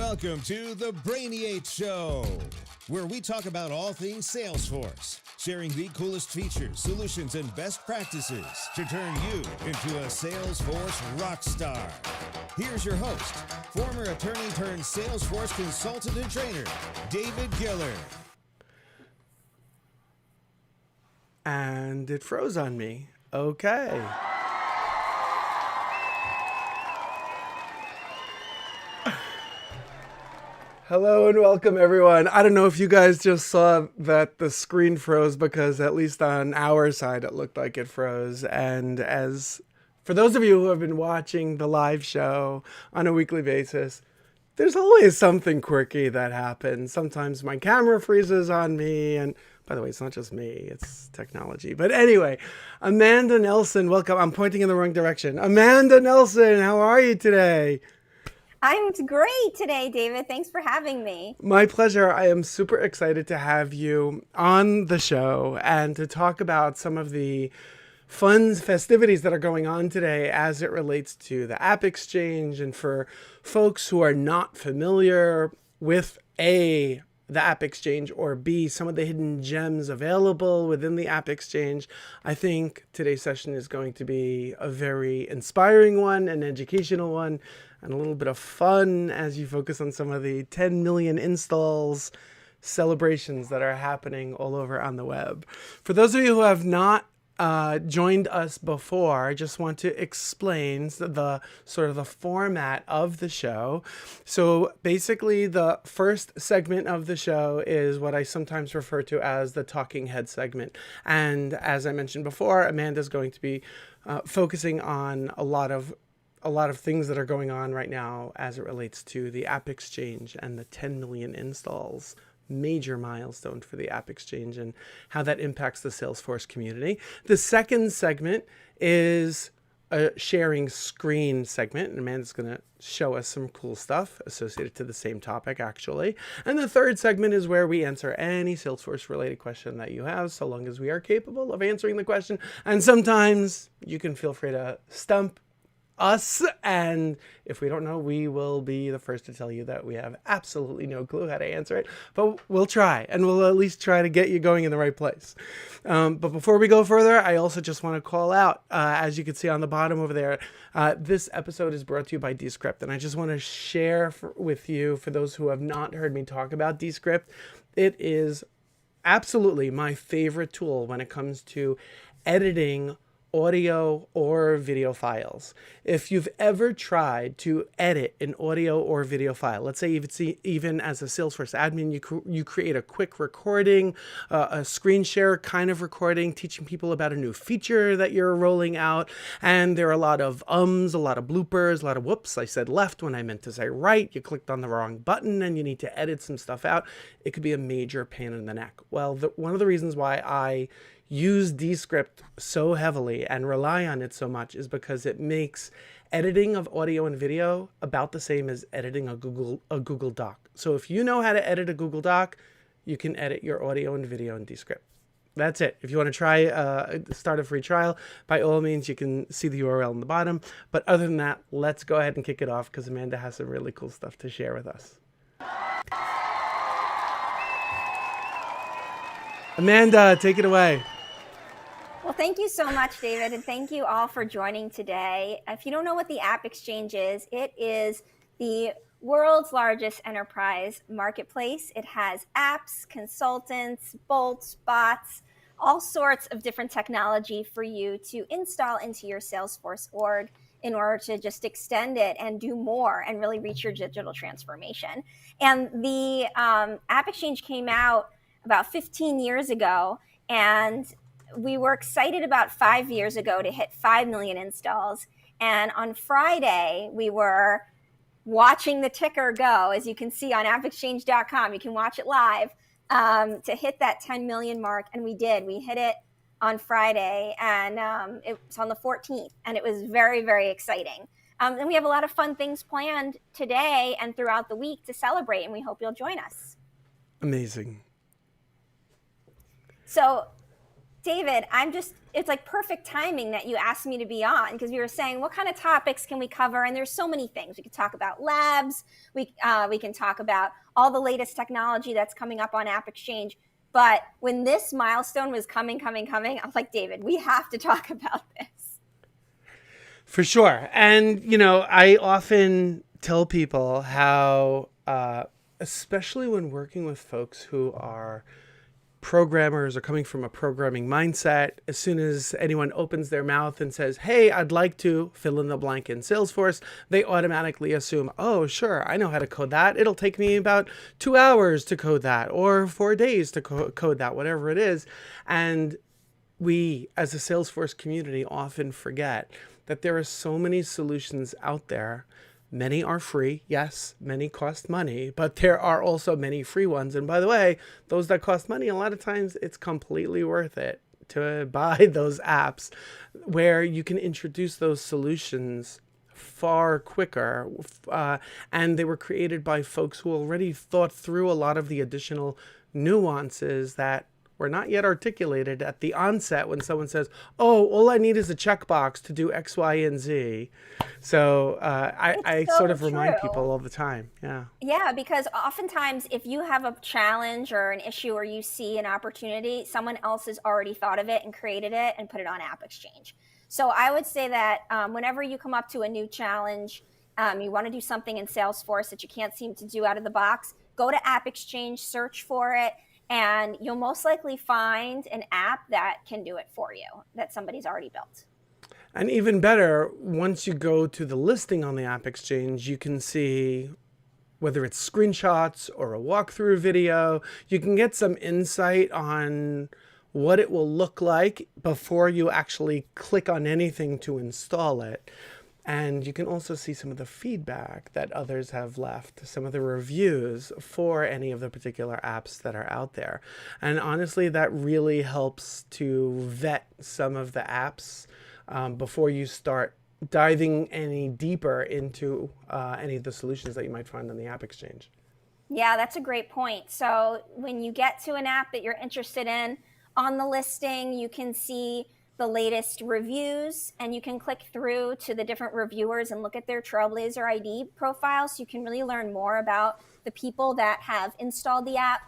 Welcome to the Brainiate Show, where we talk about all things Salesforce, sharing the coolest features, solutions, and best practices to turn you into a Salesforce rock star. Here's your host, former attorney turned Salesforce consultant and trainer, David Giller. And it froze on me. Okay. Hello and welcome, everyone. I don't know if you guys just saw that the screen froze, because at least on our side it looked like it froze. And as for those of you who have been watching the live show on a weekly basis, there's always something quirky that happens. Sometimes my camera freezes on me, and by the way, it's not just me, it's technology. But anyway, Amanda Nelson, welcome. I'm pointing in the wrong direction. Amanda Nelson, how are you today? I'm great today, David. Thanks for having me. My pleasure. I am super excited to have you on the show and to talk about some of the fun festivities that are going on today as it relates to the AppExchange. And for folks who are not familiar with the AppExchange, or B, some of the hidden gems available within the AppExchange, I think today's session is going to be a very inspiring one, an educational one, and a little bit of fun as you focus on some of the 10 million installs celebrations that are happening all over on the web. For those of you who have not joined us before, I just want to explain the sort of the format of the show. So basically the first segment of the show is what I sometimes refer to as the talking head segment. And as I mentioned before, Amanda's going to be focusing on a lot of things that are going on right now as it relates to the AppExchange and the 10 million installs. Major milestone for the AppExchange and how that impacts the Salesforce community. The second segment is a sharing screen segment, and Amanda's going to show us some cool stuff associated to the same topic, actually. And the third segment is where we answer any Salesforce related question that you have, so long as we are capable of answering the question. And sometimes you can feel free to stump us, and if we don't know, we will be the first to tell you that we have absolutely no clue how to answer it, but we'll try, and we'll at least try to get you going in the right place. But before we go further, I also just want to call out, as you can see on the bottom over there, this episode is brought to you by Descript, and I just want to share with you, for those who have not heard me talk about Descript, it is absolutely my favorite tool when it comes to editing audio or video files. If you've ever tried to edit an audio or video file, let's say even as a Salesforce admin, you create a quick recording, a screen share kind of recording, teaching people about a new feature that you're rolling out, and there are a lot of a lot of bloopers, a lot of whoops, I said left when I meant to say right, you clicked on the wrong button and you need to edit some stuff out. It could be a major pain in the neck. Well, one of the reasons why I use Descript so heavily and rely on it so much is because it makes editing of audio and video about the same as editing a Google Doc. So if you know how to edit a Google Doc, you can edit your audio and video in Descript. That's it. If you want to try start a free trial, by all means, you can see the URL in the bottom. But other than that, let's go ahead and kick it off, because Amanda has some really cool stuff to share with us. Amanda, take it away. Well, thank you so much, David, and thank you all for joining today. If you don't know what the AppExchange is, it is the world's largest enterprise marketplace. It has apps, consultants, bolts, bots, all sorts of different technology for you to install into your Salesforce org in order to just extend it and do more and really reach your digital transformation. And the AppExchange came out about 15 years ago, and we were excited about 5 years ago to hit 5 million installs. And on Friday, we were watching the ticker go, as you can see on appexchange.com. You can watch it live, to hit that 10 million mark. And we did. We hit it on Friday, and it was on the 14th. And it was very, very exciting. And we have a lot of fun things planned today and throughout the week to celebrate. And we hope you'll join us. Amazing. So David, it's like perfect timing that you asked me to be on, because we were saying, what kind of topics can we cover? And there's so many things. We could talk about labs. We can talk about all the latest technology that's coming up on AppExchange. But when this milestone was coming, I was like, David, we have to talk about this. For sure. And, I often tell people how, especially when working with folks who are programmers or coming from a programming mindset, as soon as anyone opens their mouth and says, hey, I'd like to fill in the blank in Salesforce, they automatically assume, oh, sure, I know how to code that. It'll take me about 2 hours to code that, or 4 days to code that, whatever it is. And we, as a Salesforce community, often forget that there are so many solutions out there. Many are free. Yes, many cost money, but there are also many free ones. And by the way, those that cost money, a lot of times it's completely worth it to buy those apps where you can introduce those solutions far quicker. And they were created by folks who already thought through a lot of the additional nuances that were not yet articulated at the onset when someone says, oh, all I need is a checkbox to do X, Y, and Z. So I so sort of remind true. people all the time. Yeah. Yeah, because oftentimes if you have a challenge or an issue or you see an opportunity, someone else has already thought of it and created it and put it on AppExchange. So I would say that whenever you come up to a new challenge, you want to do something in Salesforce that you can't seem to do out of the box, go to AppExchange, search for it, and you'll most likely find an app that can do it for you, that somebody's already built. And even better, once you go to the listing on the AppExchange, you can see whether it's screenshots or a walkthrough video. You can get some insight on what it will look like before you actually click on anything to install it. And you can also see some of the feedback that others have left, some of the reviews for any of the particular apps that are out there. And honestly, that really helps to vet some of the apps before you start diving any deeper into any of the solutions that you might find on the AppExchange. Yeah, that's a great point. So when you get to an app that you're interested in, on the listing, you can see the latest reviews, and you can click through to the different reviewers and look at their Trailblazer ID profiles. So you can really learn more about the people that have installed the app.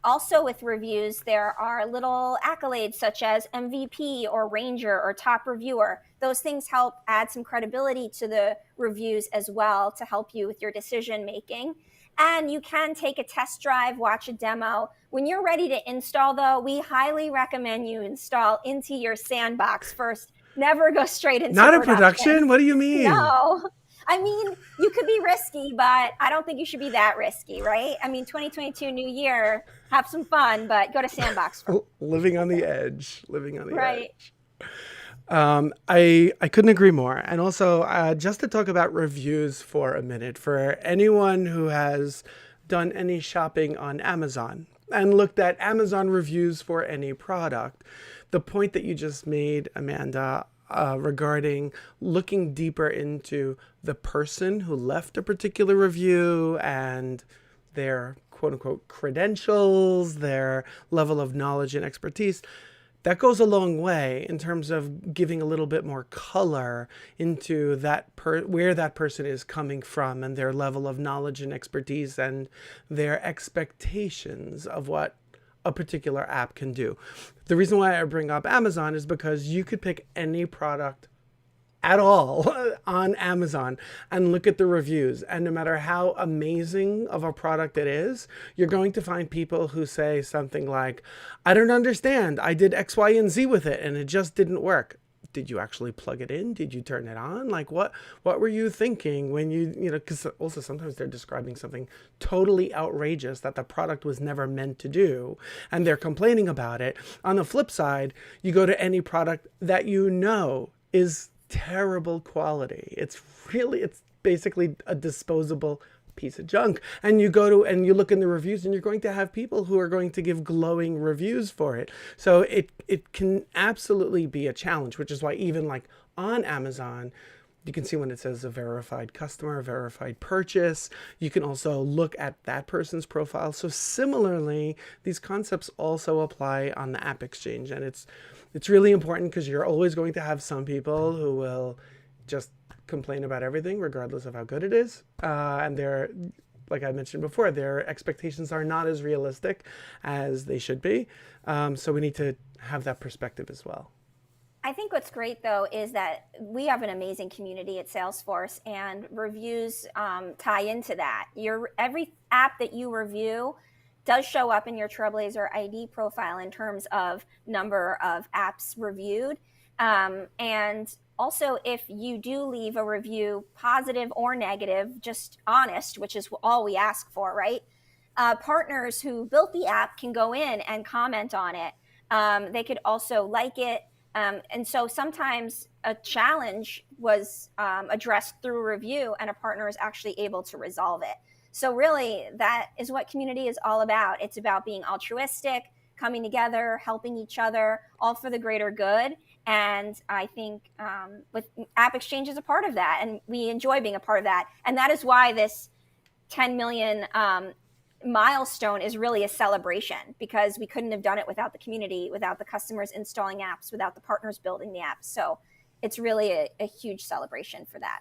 Also with reviews, there are little accolades such as MVP or Ranger or top reviewer. Those things help add some credibility to the reviews as well to help you with your decision making. And you can take a test drive, watch a demo. When you're ready to install, though, we highly recommend you install into your sandbox first. Never go straight into Not in production? What do you mean? No. I mean, you could be risky, but I don't think you should be that risky, right? I mean, 2022, new year, have some fun, but go to sandbox first. Living on the edge. Right. I couldn't agree more. And also, just to talk about reviews for a minute, for anyone who has done any shopping on Amazon and looked at Amazon reviews for any product, the point that you just made, Amanda, regarding looking deeper into the person who left a particular review and their quote unquote credentials, their level of knowledge and expertise, that goes a long way in terms of giving a little bit more color into that where that person is coming from and their level of knowledge and expertise and their expectations of what a particular app can do. The reason why I bring up Amazon is because you could pick any product at all on Amazon and look at the reviews. And no matter how amazing of a product it is, you're going to find people who say something like, I don't understand. I did X, Y, and Z with it and it just didn't work. Did you actually plug it in? Did you turn it on? Like what were you thinking when you know, because also sometimes they're describing something totally outrageous that the product was never meant to do and they're complaining about it. On the flip side, you go to any product that you know is terrible quality. It's basically a disposable piece of junk. And you go to and you look in the reviews and you're going to have people who are going to give glowing reviews for it. So it can absolutely be a challenge, which is why even like on Amazon, You can see when it says a verified customer, a verified purchase. You can also look at that person's profile. So similarly, these concepts also apply on the AppExchange. And it's really important because you're always going to have some people who will just complain about everything, regardless of how good it is. And they're, like I mentioned before, their expectations are not as realistic as they should be. So we need to have that perspective as well. I think what's great, though, is that we have an amazing community at Salesforce, and reviews tie into that. Every app that you review does show up in your Trailblazer ID profile in terms of number of apps reviewed. And also, if you do leave a review, positive or negative, just honest, which is all we ask for, right? Partners who built the app can go in and comment on it. They could also like it. And so sometimes a challenge was addressed through a review, and a partner is actually able to resolve it. So really, that is what community is all about. It's about being altruistic, coming together, helping each other, all for the greater good. And I think with AppExchange is a part of that, and we enjoy being a part of that. And that is why this 10 million milestone is really a celebration, because we couldn't have done it without the community, without the customers installing apps, without the partners building the apps. So it's really a huge celebration for that.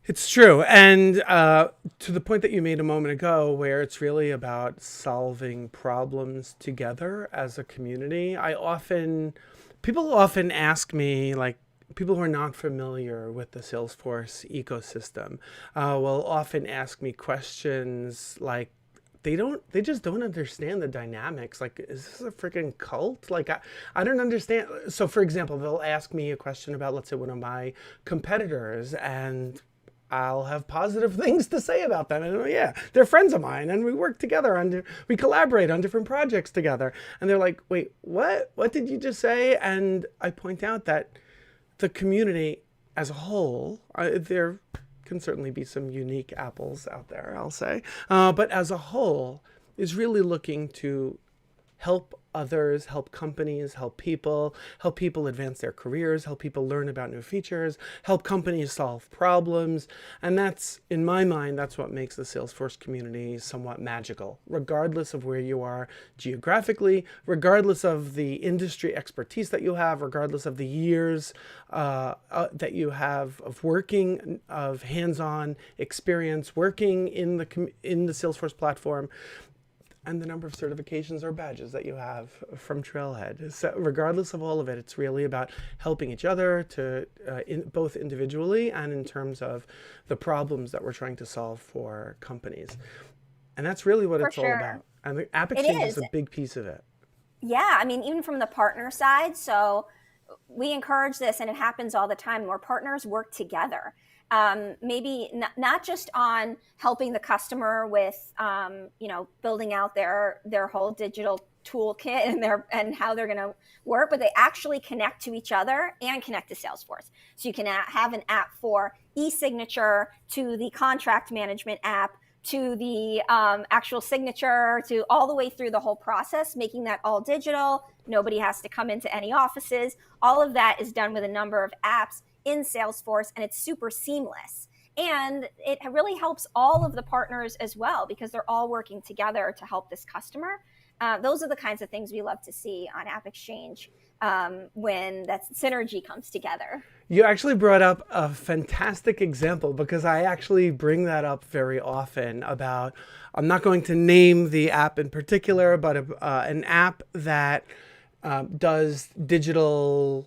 It's true. And to the point that you made a moment ago, where it's really about solving problems together as a community, people often ask me, like, people who are not familiar with the Salesforce ecosystem will often ask me questions like, they just don't understand the dynamics. Like, is this a freaking cult? Like, I don't understand. So for example, they'll ask me a question about, let's say, one of my competitors, and I'll have positive things to say about them. And yeah, they're friends of mine, and we work together we collaborate on different projects together. And they're like, wait, what? What did you just say? And I point out that the community as a whole, there can certainly be some unique apples out there, I'll say. But as a whole, is really looking to help others, help companies, help people advance their careers, help people learn about new features, help companies solve problems. And that's, in my mind, that's what makes the Salesforce community somewhat magical, regardless of where you are geographically, regardless of the industry expertise that you have, regardless of the years that you have of working, of hands-on experience working in the Salesforce platform, and the number of certifications or badges that you have from Trailhead. So regardless of all of it, it's really about helping each other to both individually and in terms of the problems that we're trying to solve for companies. And that's really what it's all about. And the AppExchange is a big piece of it. Yeah, I mean, even from the partner side. So we encourage this, and it happens all the time, where partners work together. Maybe not just on helping the customer with, building out their whole digital toolkit and how they're going to work, but they actually connect to each other and connect to Salesforce. So you can have an app for e-signature, to the contract management app, to the actual signature, to all the way through the whole process, making that all digital. Nobody has to come into any offices. All of that is done with a number of apps in Salesforce, and it's super seamless. And it really helps all of the partners as well, because they're all working together to help this customer. Those are the kinds of things we love to see on AppExchange when that synergy comes together. You actually brought up a fantastic example, because I actually bring that up very often about, I'm not going to name the app in particular, but an app that does digital,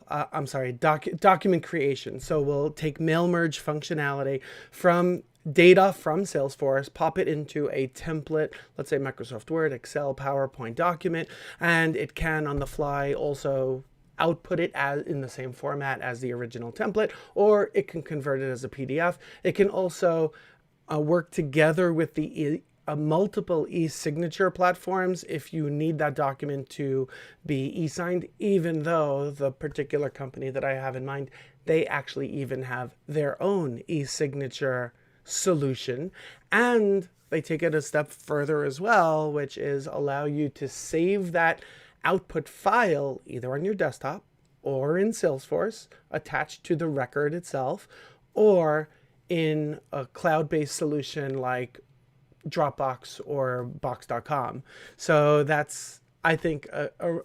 document creation. So we'll take mail merge functionality from data from Salesforce, pop it into a template, let's say Microsoft Word, Excel, PowerPoint document, and it can on the fly also output it as in the same format as the original template, or it can convert it as a PDF. It can also work together with the multiple e-signature platforms if you need that document to be e-signed, even though the particular company that I have in mind, they actually even have their own e-signature solution. And they take it a step further as well, which is allow you to save that output file either on your desktop or in Salesforce attached to the record itself, or in a cloud-based solution like Dropbox or Box.com. So that's, I think,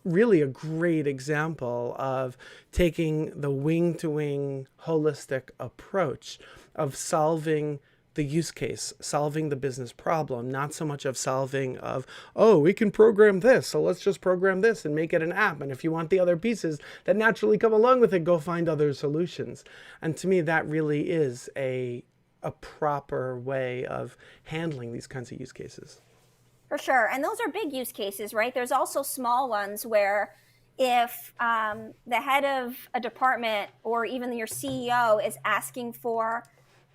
really a great example of taking the wing-to-wing holistic approach of solving the use case, solving the business problem, not so much of solving of, oh, we can program this, so let's just program this and make it an app. And if you want the other pieces that naturally come along with it, go find other solutions. And to me, that really is a proper way of handling these kinds of use cases. For sure. And those are big use cases, right? There's also small ones where if the head of a department or even your CEO is asking for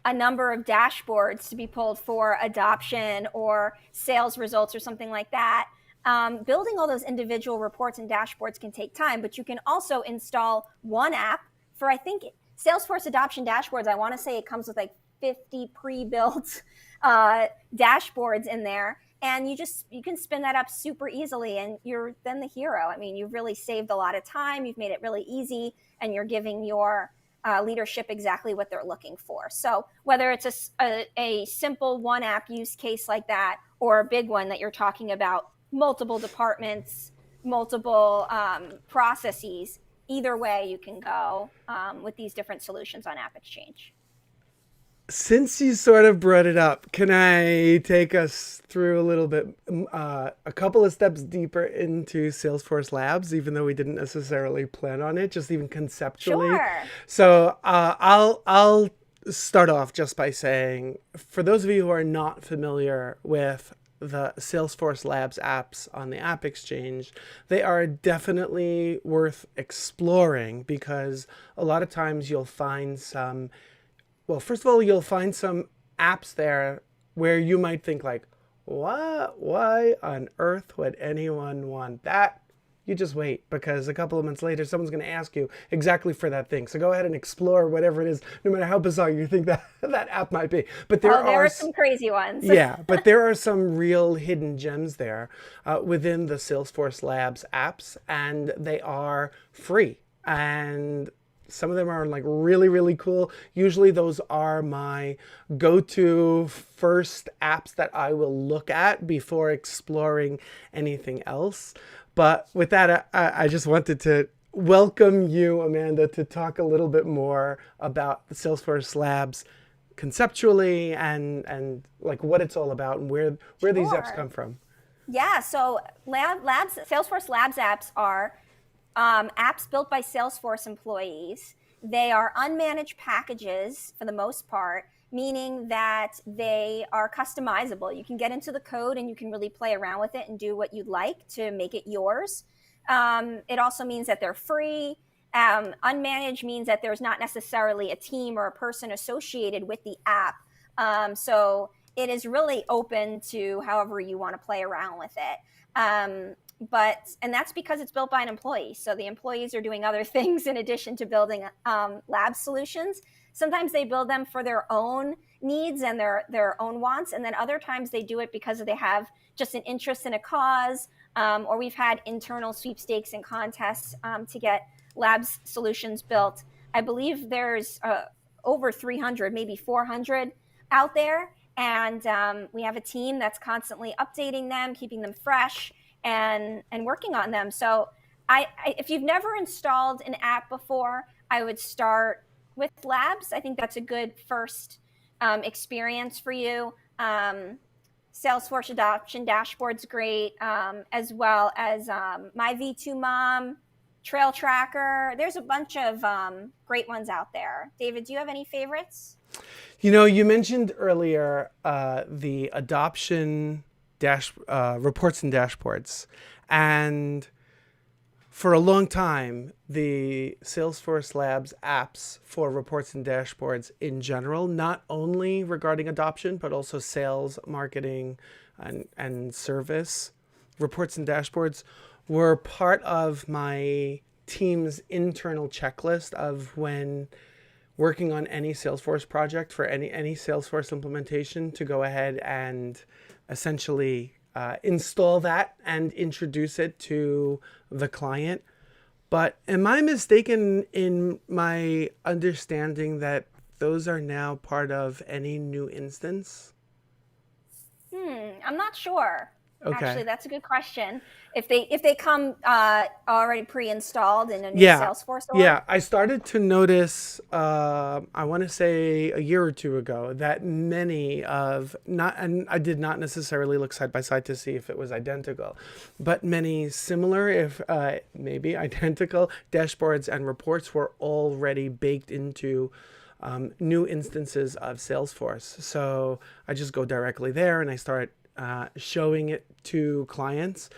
a number of dashboards to be pulled for adoption or sales results or something like that, building all those individual reports and dashboards can take time, but you can also install one app for, I think, Salesforce adoption dashboards. I want to say it comes with like 50 pre-built dashboards in there. And you can spin that up super easily, and you're then the hero. I mean, you've really saved a lot of time. You've made it really easy, and you're giving your leadership exactly what they're looking for. So whether it's a simple one app use case like that, or a big one that you're talking about, multiple departments, multiple processes, either way you can go with these different solutions on AppExchange. Since you sort of brought it up, can I take us through a little bit, a couple of steps deeper into Salesforce Labs, even though we didn't necessarily plan on it, just even conceptually? Sure. So I'll start off just by saying, for those of you who are not familiar with the Salesforce Labs apps on the AppExchange, they are definitely worth exploring, because a lot of times you'll find some, well, first of all, you'll find some apps there where you might think like, what? Why on earth would anyone want that? You just wait, because a couple of months later, someone's going to ask you exactly for that thing. So go ahead and explore whatever it is, no matter how bizarre you think that app might be. But there are some crazy ones. Yeah, but there are some real hidden gems there within the Salesforce Labs apps, and they are free. And some of them are like really, really cool. Usually those are my go-to first apps that I will look at before exploring anything else. But with that, I just wanted to welcome you, Amanda, to talk a little bit more about the Salesforce Labs conceptually and like what it's all about and where these apps come from. Yeah, so Salesforce Labs apps are apps built by Salesforce employees. They are unmanaged packages for the most part, meaning that they are customizable. You can get into the code and you can really play around with it and do what you'd like to make it yours. It also means that they're free. Unmanaged means that there's not necessarily a team or a person associated with the app. So it is really open to however you want to play around with it. And that's because it's built by an employee. So the employees are doing other things in addition to building lab solutions. Sometimes they build them for their own needs and their own wants. And then other times they do it because they have just an interest in a cause, or we've had internal sweepstakes and contests to get labs solutions built. I believe there's over 300, maybe 400 out there. And we have a team that's constantly updating them, keeping them fresh, and working on them. So if you've never installed an app before, I would start with Labs. I think that's a good first experience for you. Salesforce Adoption Dashboard's great, as well as My V2 Mom, Trail Tracker. There's a bunch of great ones out there. David, do you have any favorites? You know, you mentioned earlier the adoption reports and dashboards. And for a long time, the Salesforce Labs apps for reports and dashboards in general, not only regarding adoption, but also sales, marketing, and service, reports and dashboards were part of my team's internal checklist of when working on any Salesforce project for any Salesforce implementation, to go ahead and essentially install that and introduce it to the client. But am I mistaken in my understanding that those are now part of any new instance? I'm not sure. Okay. Actually, that's a good question. If they come already pre-installed in a new Yeah. Salesforce org? Yeah. I started to notice, I want to say a year or two ago, that many of, not, and I did not necessarily look side by side to see if it was identical, but many similar, if maybe identical, dashboards and reports were already baked into new instances of Salesforce. So I just go directly there and I start showing it to clients.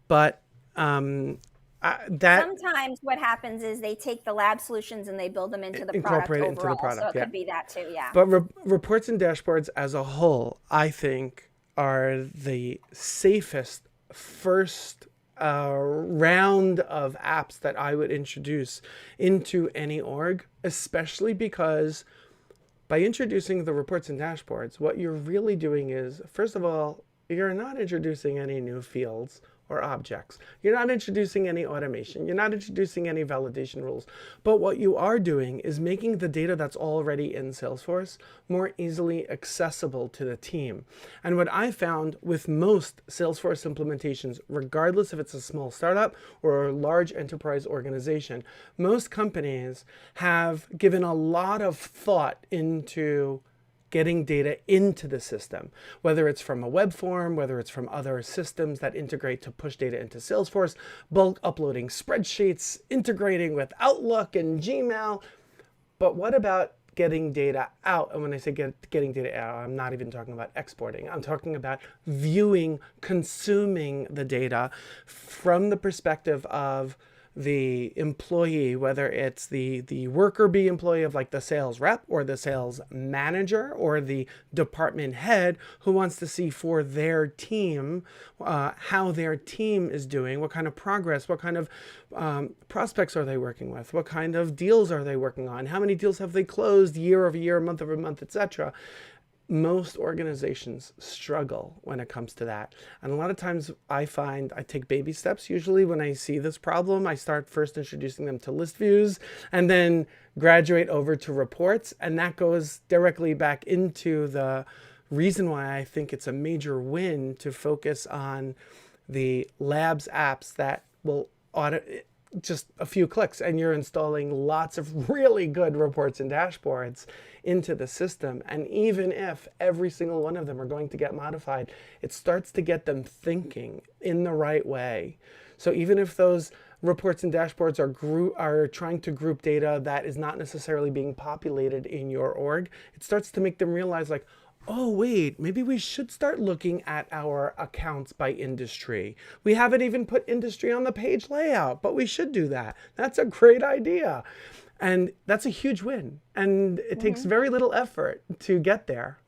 But that Sometimes what happens is they take the lab solutions and they build them into the product incorporate it into the overall. product. So it Yeah. could be that too, yeah. But reports and dashboards as a whole, I think, are the safest first round of apps that I would introduce into any org, especially because by introducing the reports and dashboards, what you're really doing is, first of all, you're not introducing any new fields or objects. You're not introducing any automation. You're not introducing any validation rules. But what you are doing is making the data that's already in Salesforce more easily accessible to the team. And what I found with most Salesforce implementations, regardless if it's a small startup or a large enterprise organization, most companies have given a lot of thought into getting data into the system, whether it's from a web form, whether it's from other systems that integrate to push data into Salesforce, bulk uploading spreadsheets, integrating with Outlook and Gmail. But what about getting data out? And when I say getting data out, I'm not even talking about exporting. I'm talking about viewing, consuming the data from the perspective of the employee, whether it's the worker bee employee of like the sales rep or the sales manager or the department head who wants to see for their team how their team is doing, what kind of progress, what kind of prospects are they working with, what kind of deals are they working on, how many deals have they closed year over year, month over month, etc. Most organizations struggle when it comes to that. And a lot of times I find I take baby steps. Usually when I see this problem, I start first introducing them to list views and then graduate over to reports. And that goes directly back into the reason why I think it's a major win to focus on the Labs apps that will audit just a few clicks and you're installing lots of really good reports and dashboards into the system. And even if every single one of them are going to get modified, it starts to get them thinking in the right way. So even if those reports and dashboards are trying to group data that is not necessarily being populated in your org, it starts to make them realize like, oh, wait, maybe we should start looking at our accounts by industry. We haven't even put industry on the page layout, but we should do that. That's a great idea. And that's a huge win. And it takes very little effort to get there.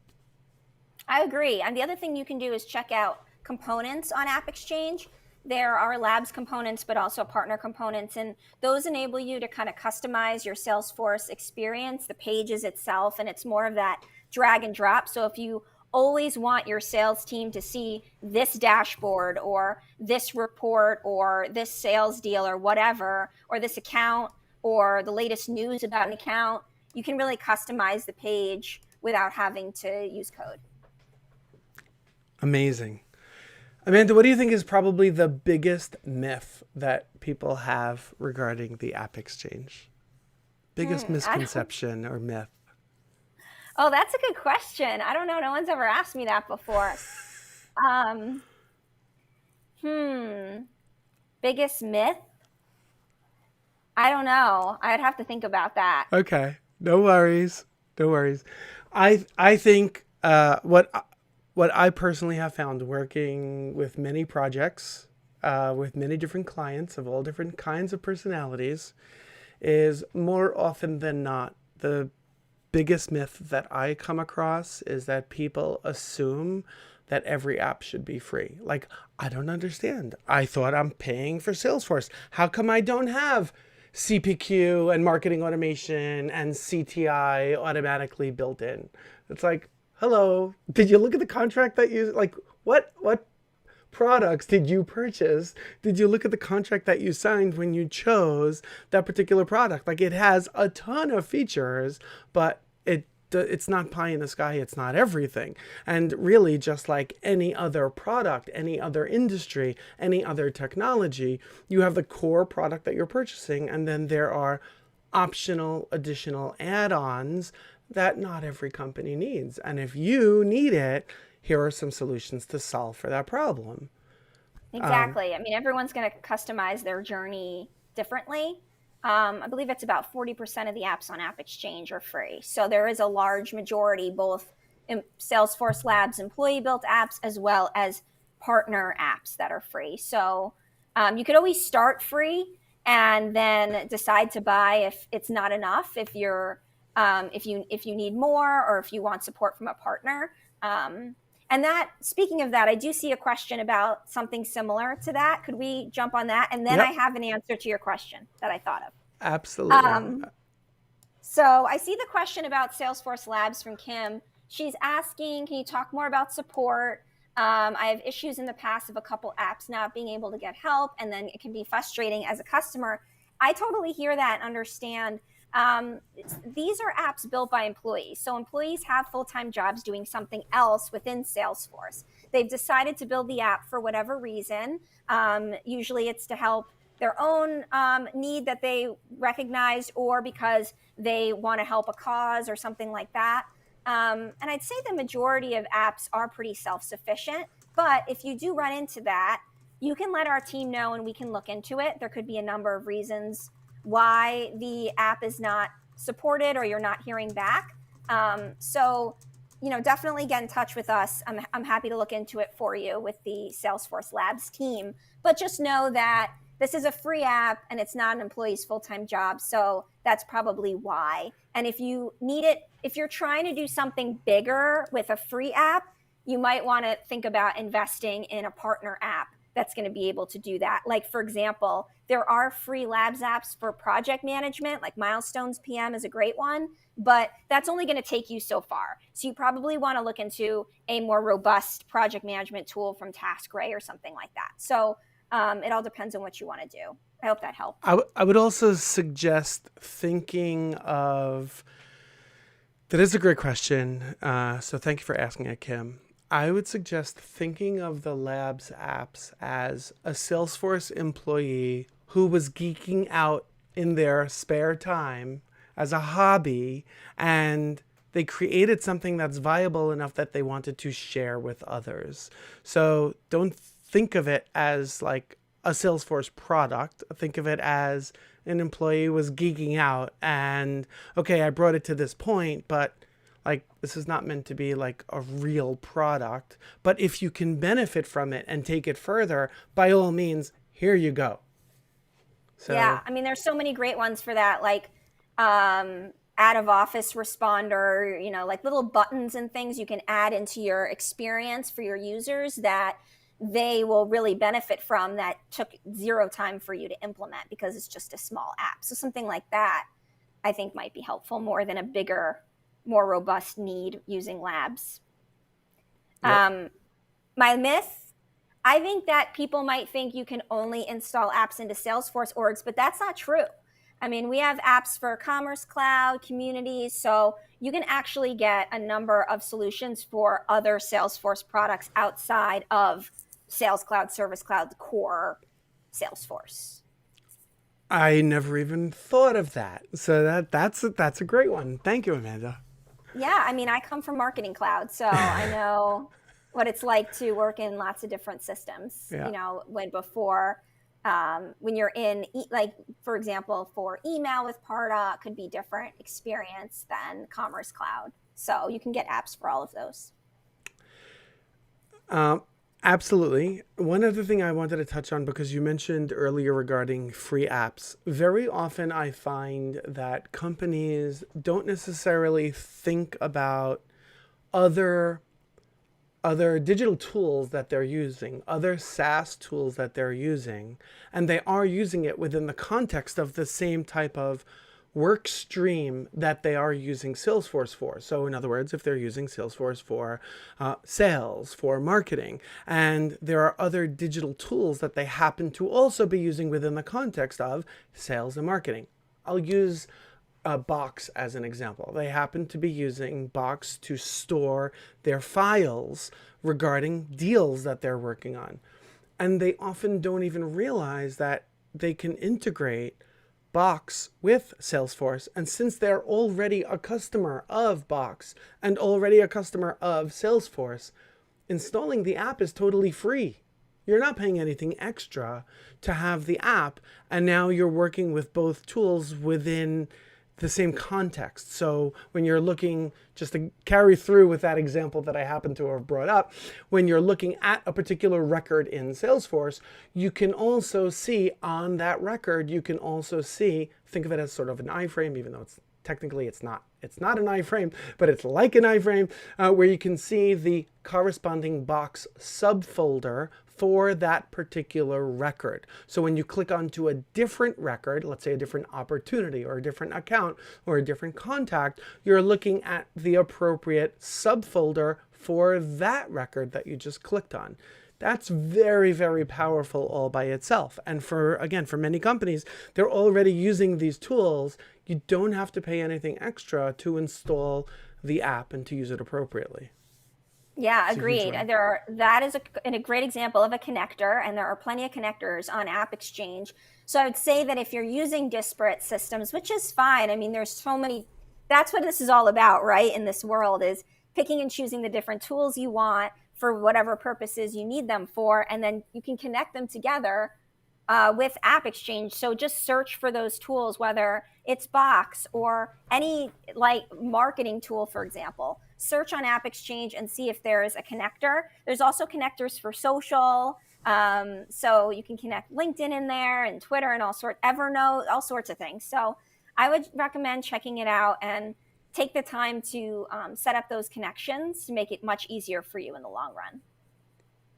I agree. And the other thing you can do is check out components on AppExchange. There are Labs components, but also partner components. And those enable you to kind of customize your Salesforce experience, the pages itself, and it's more of that drag and drop. So if you always want your sales team to see this dashboard or this report or this sales deal or whatever, or this account or the latest news about an account, you can really customize the page without having to use code. Amazing. Amanda, what do you think is probably the biggest myth that people have regarding the AppExchange? Biggest misconception or myth? Oh, that's a good question. I don't know. No one's ever asked me that before. Biggest myth? I don't know. I'd have to think about that. Okay. No worries. No worries. I think what I personally have found working with many projects, with many different clients of all different kinds of personalities, is more often than not, the biggest myth that I come across is that people assume that every app should be free. Like, I don't understand. I thought I'm paying for Salesforce. How come I don't have CPQ and marketing automation and CTI automatically built in? It's like, hello, did you look at the contract that you, like, what products did you purchase? Did you look at the contract that you signed when you chose that particular product? Like, it has a ton of features, but it it's not pie in the sky. It's not everything. And really, just like any other product, any other industry, any other technology, you have the core product that you're purchasing, and then there are optional additional add-ons that not every company needs. And if you need it, here are some solutions to solve for that problem. Exactly. I mean, everyone's going to customize their journey differently. I believe it's about 40% of the apps on AppExchange are free. So there is a large majority, both in Salesforce Labs employee-built apps as well as partner apps that are free. So you could always start free and then decide to buy if it's not enough, if you need more, or if you want support from a partner. And that, speaking of that, I do see a question about something similar to that. Could we jump on that? And then I have an answer to your question that I thought of. Absolutely. So I see the question about Salesforce Labs from Kim. She's asking, can you talk more about support? I have issues in the past of a couple apps not being able to get help, and then it can be frustrating as a customer. I totally hear that and understand. These are apps built by employees. So employees have full-time jobs doing something else within Salesforce. They've decided to build the app for whatever reason. Usually it's to help their own need that they recognized, or because they want to help a cause or something like that. And I'd say the majority of apps are pretty self-sufficient. But if you do run into that, you can let our team know and we can look into it. There could be a number of reasons why the app is not supported or you're not hearing back. So, definitely get in touch with us. I'm happy to look into it for you with the Salesforce Labs team. But just know that this is a free app and it's not an employee's full-time job. So that's probably why. And if you need it, if you're trying to do something bigger with a free app, you might want to think about investing in a partner app that's going to be able to do that. Like, for example, there are free Labs apps for project management, like Milestones PM is a great one, but that's only going to take you so far. So you probably want to look into a more robust project management tool from TaskRay or something like that. So it all depends on what you want to do. I hope that helped. I would also suggest thinking of, that is a great question. So thank you for asking it, Kim. I would suggest thinking of the Labs apps as a Salesforce employee who was geeking out in their spare time as a hobby, and they created something that's viable enough that they wanted to share with others. So don't think of it as like a Salesforce product. Think of it as an employee was geeking out and, okay, I brought it to this point, but like, this is not meant to be like a real product. But if you can benefit from it and take it further, by all means, here you go. So, yeah, I mean, there's so many great ones for that, like out of office responder, like little buttons and things you can add into your experience for your users that they will really benefit from, that took zero time for you to implement because it's just a small app. So something like that, I think, might be helpful more than a bigger, more robust need using Labs. Yep. My myth, I think that people might think you can only install apps into Salesforce orgs, but that's not true. I mean, we have apps for Commerce Cloud, communities, so you can actually get a number of solutions for other Salesforce products outside of Sales Cloud, Service Cloud, the core Salesforce. I never even thought of that. So that's a great one. Thank you, Amanda. Yeah, I mean, I come from Marketing Cloud, so I know what it's like to work in lots of different systems. Yeah. When you're in, like, for example, for email with Parda, could be different experience than Commerce Cloud. So you can get apps for all of those. Absolutely. One other thing I wanted to touch on, because you mentioned earlier regarding free apps, very often I find that companies don't necessarily think about other digital tools that they're using, other SaaS tools that they're using, and they are using it within the context of the same type of work stream that they are using Salesforce for. So in other words, if they're using Salesforce for sales, for marketing, and there are other digital tools that they happen to also be using within the context of sales and marketing. I'll use Box as an example. They happen to be using Box to store their files regarding deals that they're working on. And they often don't even realize that they can integrate Box with Salesforce. And since they're already a customer of Box and already a customer of Salesforce, installing the app is totally free. You're not paying anything extra to have the app. And now you're working with both tools within the same context. So when you're looking, just to carry through with that example that I happen to have brought up, when you're looking at a particular record in Salesforce, you can also see on that record, you can also see, think of it as sort of an iframe, even though technically it's not an iframe, but it's like an iframe, where you can see the corresponding Box subfolder for that particular record. So when you click onto a different record, let's say a different opportunity or a different account or a different contact, you're looking at the appropriate subfolder for that record that you just clicked on. That's very, very powerful all by itself. And for many companies, they're already using these tools. You don't have to pay anything extra to install the app and to use it appropriately. Yeah, agreed. That is a great example of a connector, and there are plenty of connectors on AppExchange. So I would say that if you're using disparate systems, which is fine. I mean, there's so many, that's what this is all about, right? In this world, is picking and choosing the different tools you want for whatever purposes you need them for, and then you can connect them together with AppExchange. So just search for those tools, whether it's Box or any like marketing tool, for example. Search on AppExchange and see if there is a connector. There's also connectors for social. So you can connect LinkedIn in there and Twitter and Evernote, all sorts of things. So I would recommend checking it out and take the time to set up those connections to make it much easier for you in the long run.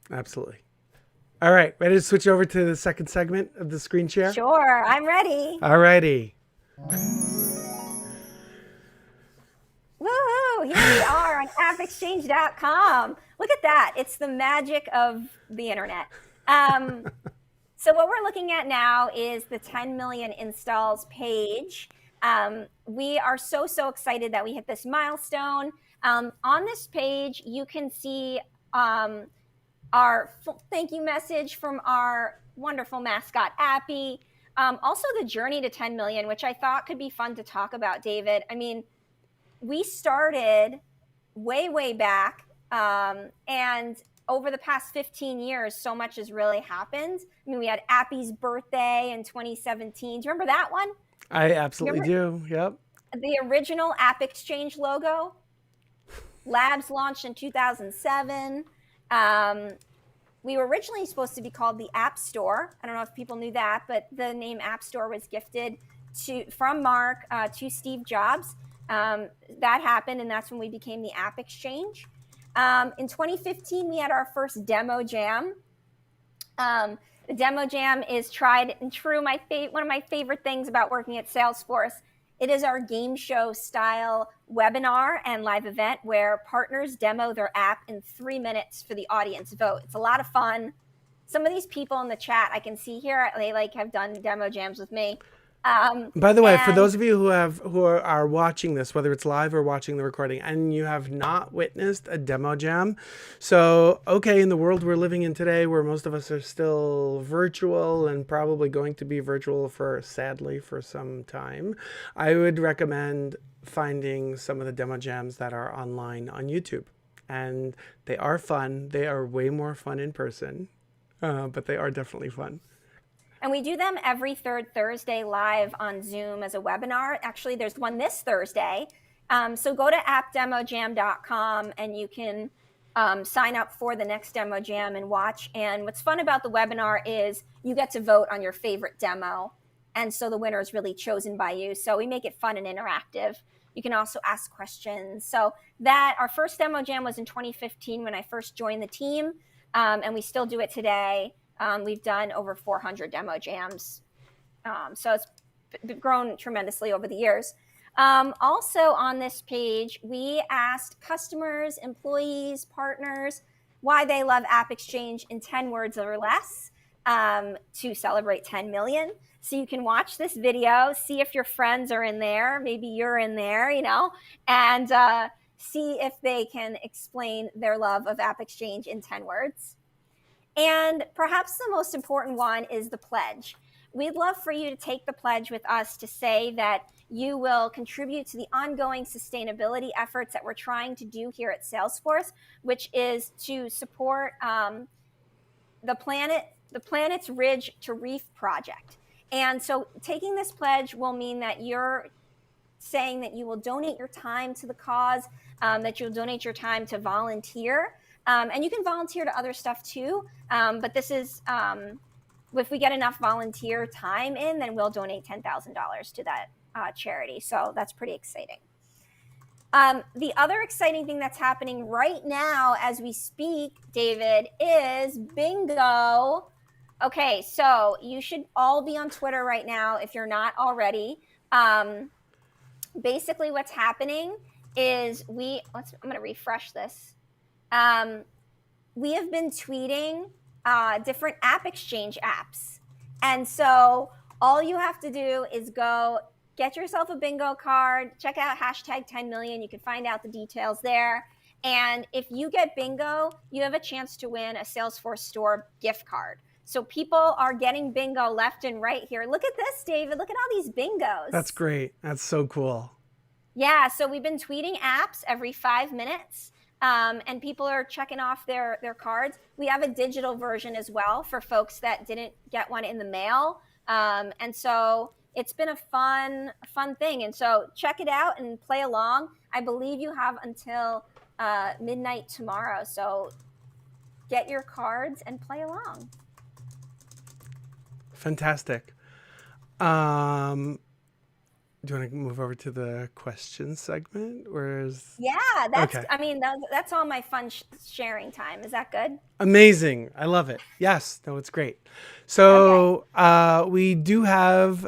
Absolutely. All right, ready to switch over to the second segment of the screen share? Sure, I'm ready. All righty. Woohoo! Here we are on AppExchange.com. Look at that. It's the magic of the internet. So what we're looking at now is the 10 million installs page. We are so excited that we hit this milestone. On this page, you can see our thank you message from our wonderful mascot, Appy. Also the journey to 10 million, which I thought could be fun to talk about, David. I mean, we started way back, and over the past 15 years, so much has really happened. I mean, we had Appy's birthday in 2017. Do you remember that one? I absolutely do, yep. The original AppExchange logo. Labs launched in 2007. We were originally supposed to be called the App Store. I don't know if people knew that, but the name App Store was gifted from Mark to Steve Jobs. That happened, and that's when we became the AppExchange. In 2015, we had our first demo jam. The demo jam is tried and true. One of my favorite things about working at Salesforce. It is our game show style webinar and live event where partners demo their app in 3 minutes for the audience vote. It's a lot of fun. Some of these people in the chat I can see here, they have done demo jams with me. By the way, for those of you who are watching this, whether it's live or watching the recording, and you have not witnessed a demo jam, so okay, in the world we're living in today, where most of us are still virtual and probably going to be virtual sadly for some time, I would recommend finding some of the demo jams that are online on YouTube, and they are fun. They are way more fun in person, but they are definitely fun. And we do them every third Thursday live on Zoom as a webinar. Actually, there's one this Thursday. So go to appdemojam.com and you can sign up for the next demo jam and watch. And what's fun about the webinar is you get to vote on your favorite demo. And so the winner is really chosen by you. So we make it fun and interactive. You can also ask questions. So our first demo jam was in 2015 when I first joined the team. And we still do it today. We've done over 400 demo jams. So it's grown tremendously over the years. Also on this page, we asked customers, employees, partners, why they love AppExchange in 10 words or less. to celebrate 10 million. So you can watch this video, see if your friends are in there, maybe you're in there, and see if they can explain their love of AppExchange in 10 words. And perhaps the most important one is the pledge. We'd love for you to take the pledge with us to say that you will contribute to the ongoing sustainability efforts that we're trying to do here at Salesforce, which is to support the planet's Ridge to Reef project. And so taking this pledge will mean that you're saying that you will donate your time to the cause, that you'll donate your time to volunteer. And you can volunteer to other stuff too. But this is, if we get enough volunteer time in, then we'll donate $10,000 to that charity. So that's pretty exciting. The other exciting thing that's happening right now as we speak, David, is bingo. Okay, so you should all be on Twitter right now if you're not already. Basically what's happening is I'm going to refresh this. We have been tweeting different AppExchange apps. And so all you have to do is go get yourself a bingo card, check out hashtag 10 million. You can find out the details there. And if you get bingo, you have a chance to win a Salesforce store gift card. So people are getting bingo left and right here. Look at this, David. Look at all these bingos. That's great. That's so cool. Yeah, so we've been tweeting apps every 5 minutes, and people are checking off their cards. We have a digital version as well for folks that didn't get one in the mail. And so it's been a fun thing. And so check it out and play along. I believe you have until midnight tomorrow. So get your cards and play along. Fantastic. Do you want to move over to the question segment? Yeah, that's, okay. I mean, that's all my fun sharing time. Is that good? Amazing. I love it. Yes. No, it's great. So we do have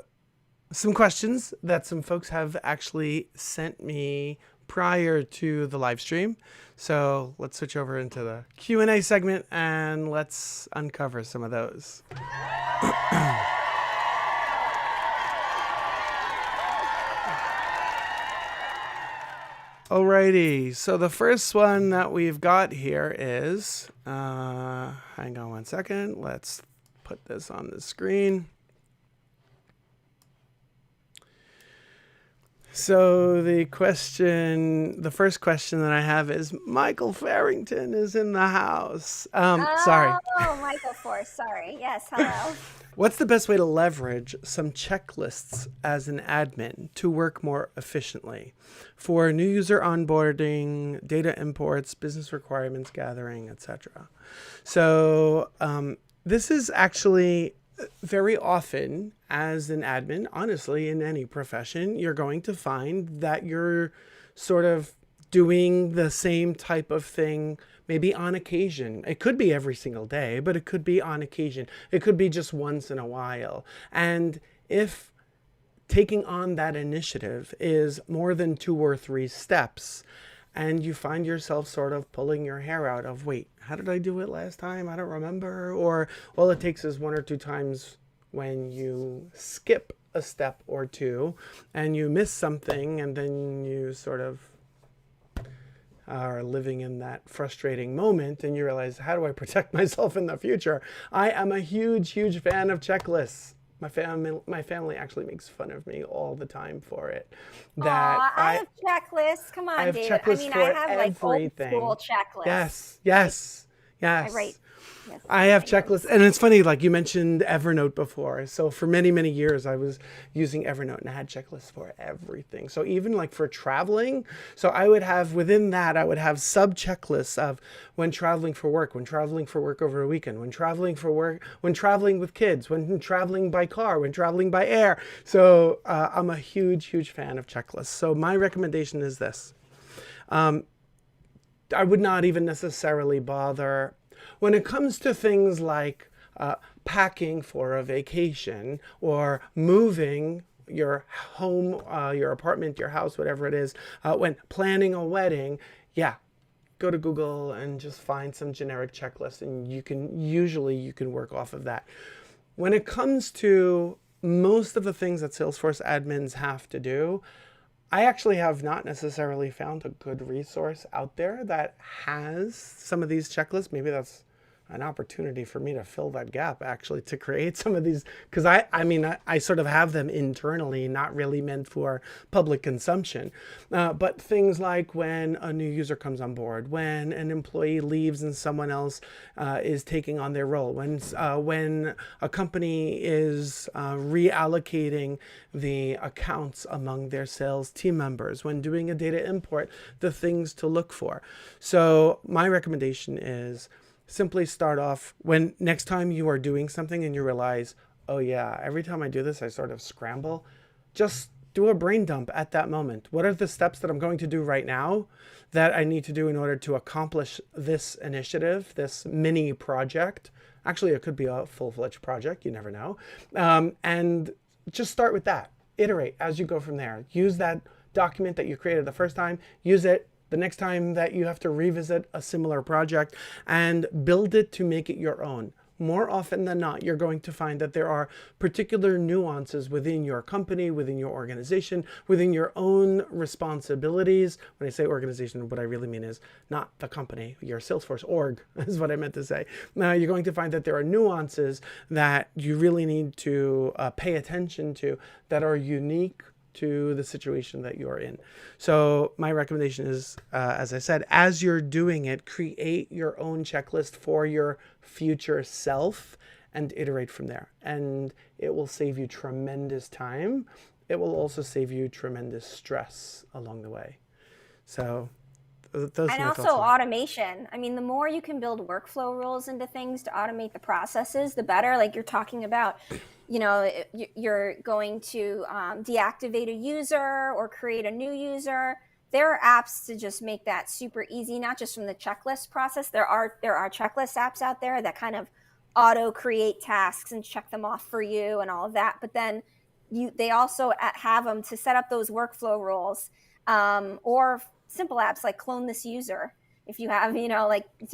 some questions that some folks have actually sent me prior to the live stream. So let's switch over into the Q&A segment and let's uncover some of those. Alrighty, so the first one that we've got here is, hang on one second, let's put this on the screen. So the first question that I have is, Michael Farrington is in the house. Sorry. Oh, Michael Force, sorry. Yes, hello. What's the best way to leverage some checklists as an admin to work more efficiently for new user onboarding, data imports, business requirements gathering, etc.? So this is actually very often as an admin, honestly, in any profession, you're going to find that you're sort of doing the same type of thing maybe on occasion. It could be every single day, but it could be on occasion. It could be just once in a while. And if taking on that initiative is more than 2 or 3 steps, and you find yourself sort of pulling your hair out of, wait, how did I do it last time? I don't remember. Or all it takes is 1 or 2 times when you skip a step or 2 and you miss something, and then you sort of are living in that frustrating moment and you realize, how do I protect myself in the future? I am a huge fan of checklists. My family actually makes fun of me all the time for it. That I have checklists. Come on, David. I mean, I have like old school checklists. Yes. I have checklists. And it's funny, like you mentioned Evernote before. So for many years, I was using Evernote and I had checklists for everything. So even like for traveling, so I would have within that, I would have sub checklists of when traveling for work over a weekend, when traveling for work, when traveling with kids, when traveling by car, when traveling by air. So I'm a huge fan of checklists. So my recommendation is this. I would not even necessarily bother when it comes to things like packing for a vacation or moving your home, your apartment, your house, whatever it is, when planning a wedding. Yeah, go to Google and just find some generic checklist, and you can work off of that. When it comes to most of the things that Salesforce admins have to do, I actually have not necessarily found a good resource out there that has some of these checklists. Maybe that's an opportunity for me to fill that gap, actually, to create some of these, because I sort of have them internally, not really meant for public consumption. But things like when a new user comes on board, when an employee leaves and someone else is taking on their role, when a company is reallocating the accounts among their sales team members, when doing a data import, the things to look for. So my recommendation is simply start off when next time you are doing something and you realize, oh yeah, every time I do this, I sort of scramble. Just do a brain dump at that moment. What are the steps that I'm going to do right now that I need to do in order to accomplish this initiative, this mini project? Actually, it could be a full-fledged project. You never know. And just start with that. Iterate as you go from there. Use that document that you created the first time. Use it the next time that you have to revisit a similar project, and build it to make it your own. More often than not, you're going to find that there are particular nuances within your company, within your organization, within your own responsibilities. When I say organization, what I really mean is not the company, your Salesforce org is what I meant to say. Now, you're going to find that there are nuances that you really need to pay attention to that are unique to the situation that you're in. So my recommendation is, as I said, as you're doing it, create your own checklist for your future self and iterate from there. And it will save you tremendous time. It will also save you tremendous stress along the way. So those and also automation. I mean, the more you can build workflow rules into things to automate the processes, the better. Like you're talking about, you're going to deactivate a user or create a new user. There are apps to just make that super easy, not just from the checklist process. There are checklist apps out there that kind of auto create tasks and check them off for you and all of that. But then they also have them to set up those workflow rules, or simple apps like clone this user. If you have, so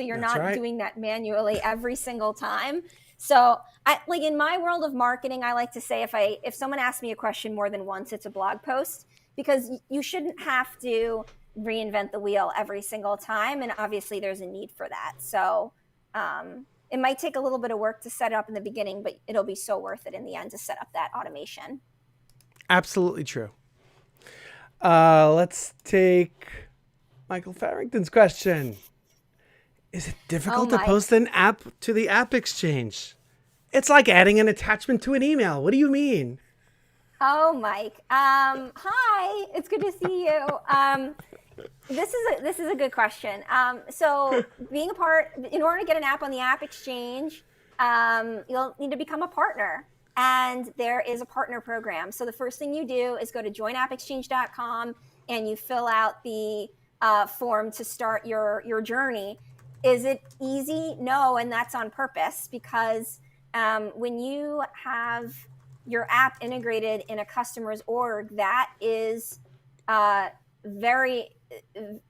you're That's not right. doing that manually every single time. So like in my world of marketing, I like to say if someone asks me a question more than once, it's a blog post, because you shouldn't have to reinvent the wheel every single time. And obviously there's a need for that. So it might take a little bit of work to set it up in the beginning, but it'll be so worth it in the end to set up that automation. Absolutely true. Let's take Michael Farrington's question. Is it difficult to post an app to the AppExchange? It's like adding an attachment to an email. What do you mean? Oh, Mike. Hi, it's good to see you. This is a good question. So being in order to get an app on the AppExchange, you'll need to become a partner. And there is a partner program. So the first thing you do is go to joinappexchange.com and you fill out the form to start your journey. Is it easy? No, and that's on purpose, because when you have your app integrated in a customer's org, that is very,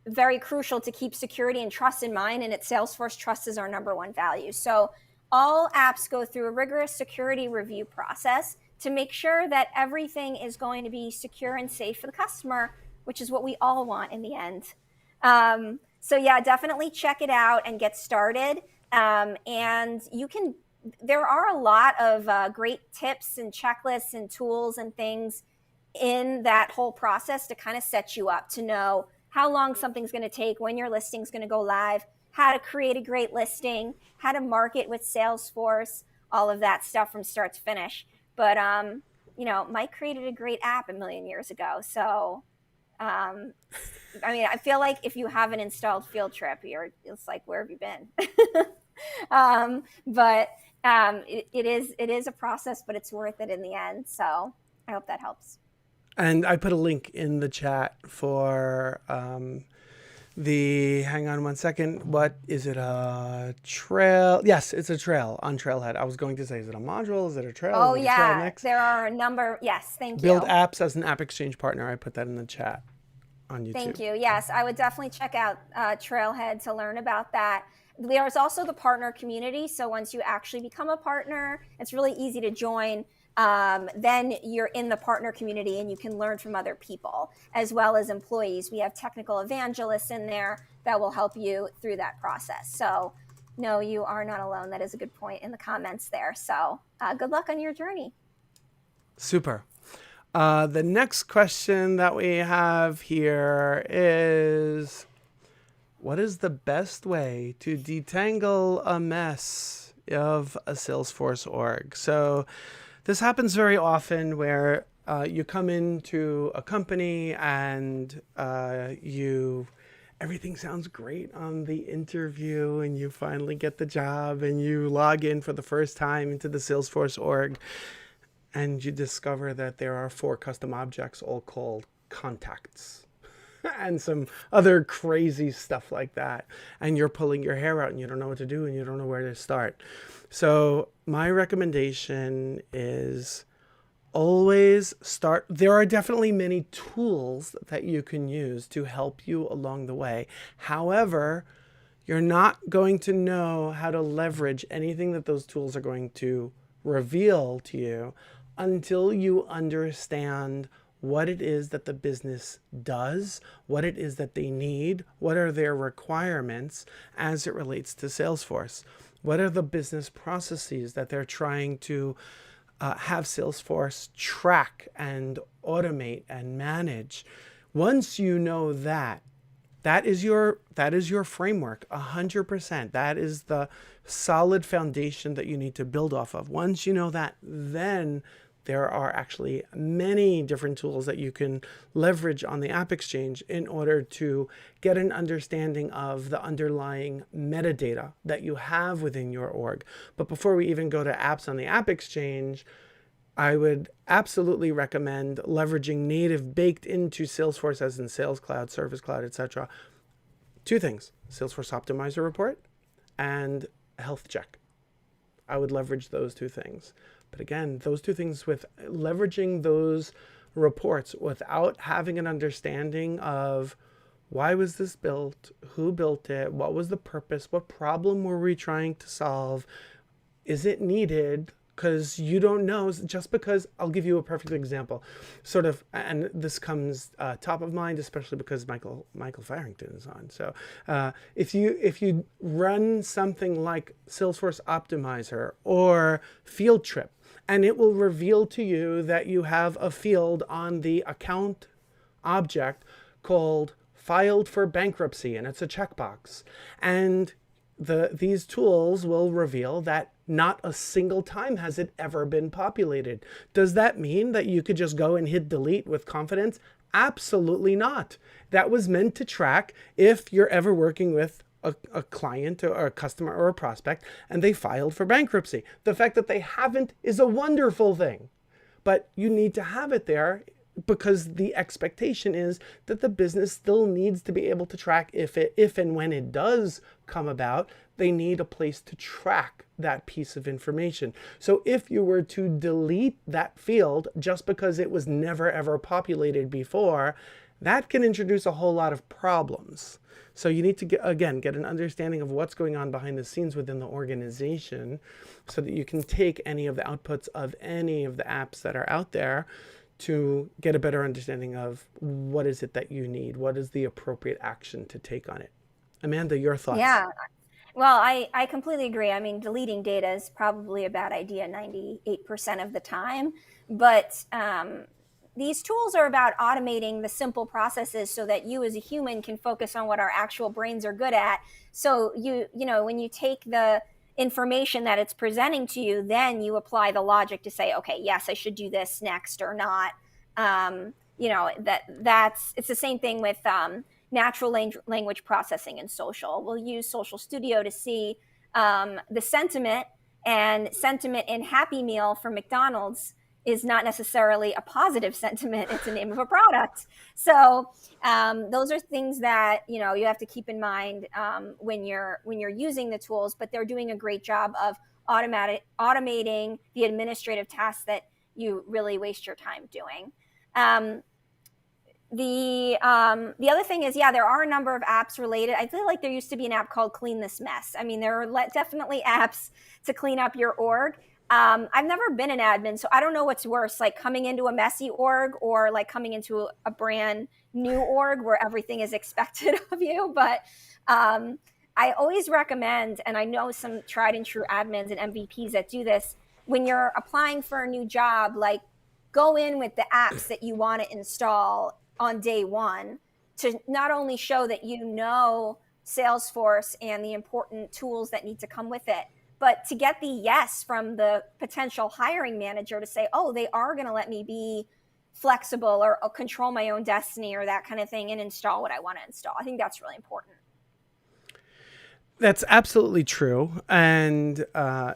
very crucial to keep security and trust in mind. And at Salesforce, trust is our number one value. So all apps go through a rigorous security review process to make sure that everything is going to be secure and safe for the customer, which is what we all want in the end. So yeah, definitely check it out and get started. And there are a lot of great tips and checklists and tools and things in that whole process to kind of set you up to know how long something's going to take, when your listing's going to go live, how to create a great listing, how to market with Salesforce, all of that stuff from start to finish. But, Mike created a great app a million years ago. So, I feel like if you haven't installed Field Trip, it's like, where have you been? But it is a process, but it's worth it in the end. So I hope that helps. And I put a link in the chat for hang on one second. What is it? A trail? Yes, it's a trail on Trailhead. I was going to say, is it a module? Is it a trail? Oh, is it yeah. A trail mix? There are a number. Yes, thank you. Build apps as an AppExchange partner. I put that in the chat. on YouTube. Thank you. Yes, I would definitely check out Trailhead to learn about that. There's also the partner community. So once you actually become a partner, it's really easy to join. Then you're in the partner community and you can learn from other people as well as employees. We have technical evangelists in there that will help you through that process. So no, you are not alone. That is a good point in the comments there. So good luck on your journey. Super. The next question that we have here is, what is the best way to detangle a mess of a Salesforce org? So this happens very often where you come into a company and everything sounds great on the interview and you finally get the job and you log in for the first time into the Salesforce org. And you discover that there are 4 custom objects all called contacts and some other crazy stuff like that. And you're pulling your hair out and you don't know what to do and you don't know where to start. So my recommendation is always start. There are definitely many tools that you can use to help you along the way. However, you're not going to know how to leverage anything that those tools are going to reveal to you until you understand what it is that the business does, what it is that they need, what are their requirements as it relates to Salesforce. What are the business processes that they're trying to have Salesforce track and automate and manage? Once you know that, that is your framework, 100%. That is the solid foundation that you need to build off of. Once you know that, then there are actually many different tools that you can leverage on the AppExchange in order to get an understanding of the underlying metadata that you have within your org. But before we even go to apps on the AppExchange, I would absolutely recommend leveraging native baked into Salesforce, as in Sales Cloud, Service Cloud, etc. 2 things: Salesforce Optimizer Report and Health Check. I would leverage those 2 things. But again, those 2 things, with leveraging those reports without having an understanding of why was this built, who built it, what was the purpose, what problem were we trying to solve, is it needed? Because you don't know, just because, I'll give you a perfect example, sort of, and this comes top of mind, especially because Michael Farrington is on. So if you run something like Salesforce Optimizer or Field Trip, and it will reveal to you that you have a field on the account object called filed for bankruptcy, and it's a checkbox. And these tools will reveal that not a single time has it ever been populated. Does that mean that you could just go and hit delete with confidence? Absolutely not. That was meant to track if you're ever working with a client or a customer or a prospect and they filed for bankruptcy. The fact that they haven't is a wonderful thing, but you need to have it there because the expectation is that the business still needs to be able to track if and when it does come about. They need a place to track that piece of information. So if you were to delete that field just because it was never ever populated before, that can introduce a whole lot of problems. So you need to get an understanding of what's going on behind the scenes within the organization so that you can take any of the outputs of any of the apps that are out there to get a better understanding of what is it that you need, what is the appropriate action to take on it. Amanda, your thoughts? Yeah. Well, I completely agree. I mean, deleting data is probably a bad idea 98% of the time, but these tools are about automating the simple processes so that you as a human can focus on what our actual brains are good at. So you know, when you take the information that it's presenting to you, then you apply the logic to say, okay, yes, I should do this next or not. You know, it's the same thing with natural language processing and social. We'll use Social Studio to see the sentiment, and sentiment in Happy Meal from McDonald's is not necessarily a positive sentiment. It's the name of a product. So those are things that, you know, you have to keep in mind when you're using the tools, but they're doing a great job of automating the administrative tasks that you really waste your time doing. The other thing is, yeah, there are a number of apps related. I feel like there used to be an app called Clean This Mess. I mean, there are definitely apps to clean up your org. I've never been an admin, so I don't know what's worse, like coming into a messy org or like coming into a brand new org where everything is expected of you. But I always recommend, and I know some tried and true admins and MVPs that do this, when you're applying for a new job, like go in with the apps that you want to install on day one to not only show that you know Salesforce and the important tools that need to come with it, but to get the yes from the potential hiring manager to say, oh, they are going to let me be flexible or control my own destiny or that kind of thing and install what I want to install. I think that's really important. That's absolutely true. And a